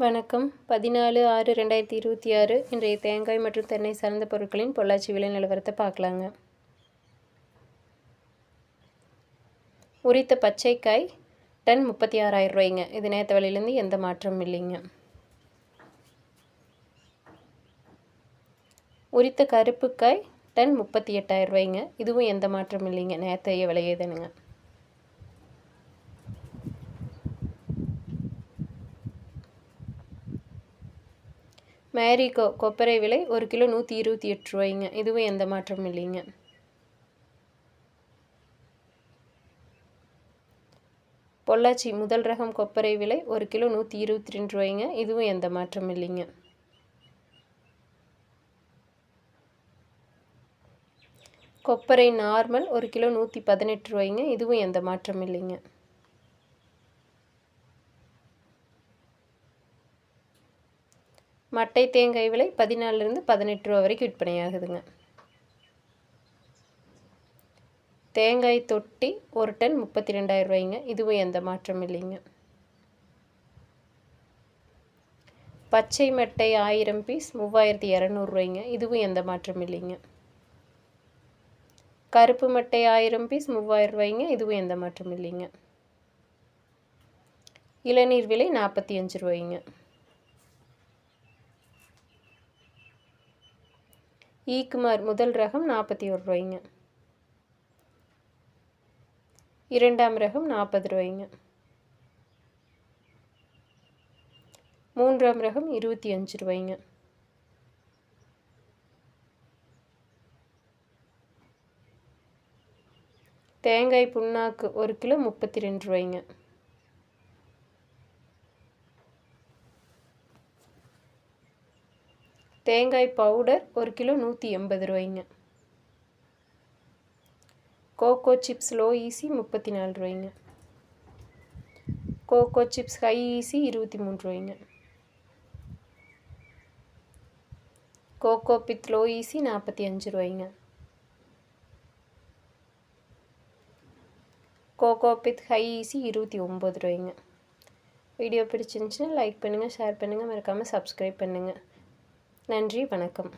வணக்கம். 14/6/2026 இன்றைய தேங்காய் மற்றும் தென்னை சார்ந்த பொருட்களின் பொள்ளாச்சி விலை நிலவரத்தை பார்க்கலாங்க. உரித்த பச்சைக்காய் டன் 36,000 ரூபாய்ங்க. இது நேற்று விலையிலேருந்து எந்த மாற்றமும் இல்லைங்க. உரித்த கருப்புக்காய் டன் 38,000 ரூபாய்ங்க. இதுவும் எந்த மாற்றமும் இல்லைங்க. நேற்றைய விலையே தானுங்க. மேரிகோ கொப்பரை விலை 1 கிலோ 128 ரூபாய்ங்க. இதுவும் எந்த மாற்றமும் இல்லைங்க. பொள்ளாச்சி முதல் ரகம் கொப்பரை விலை 1 கிலோ 122 ரூபாய்ங்க. இதுவும் எந்த மாற்றமும் இல்லைங்க. கொப்பரை நார்மல் 1 கிலோ 118 ரூபாய்ங்க. இதுவும் எந்த மாற்றமும் இல்லைங்க. மட்டை தேங்காய் விலை 14லிருந்து 18 ரூபா வரைக்கும் விற்பனையாகுதுங்க. தேங்காய் தொட்டி 1 டன் 32,000 ரூபாய்ங்க. இதுவும் எந்த மாற்றமும் இல்லைங்க. பச்சை மட்டை 1000 பீஸ் 3,200 ரூபாய்ங்க. இதுவும் எந்த மாற்றமும் இல்லைங்க. கருப்பு மட்டை 1000 பீஸ் 3,000 ரூபாய்ங்க. இதுவும் எந்த மாற்றமும் இல்லைங்க. இளநீர் விலை 45 ரூபாய்ங்க. ஈக்குமார் முதல் ரகம் 41 ரூபாய்ங்க. இரண்டாம் ரகம் 40 ரூபாய்ங்க. மூன்றாம் ரகம் 25 ரூபாய்ங்க. தேங்காய் புண்ணாக்கு 1 கிலோ 32 ரூபாய்ங்க. தேங்காய் பவுடர் 1 கிலோ 180 ரூபாய்ங்க. கோகோ சிப்ஸ் லோ ஈசி 34 ரூபாய்ங்க. கோகோ சிப்ஸ் ஹை ஈசி 23 ரூபாய்ங்க. கோகோ பித் லோ ஈசி 45 ரூபாய்ங்க. கோகோ பித் ஹை ஈசி 29 ரூபாய்ங்க. வீடியோ பிடிச்சிருந்துச்சுன்னா லைக் பண்ணுங்கள், ஷேர் பண்ணுங்கள், மறக்காமல் சப்ஸ்கிரைப் பண்ணுங்கள். நன்றி, வணக்கம்.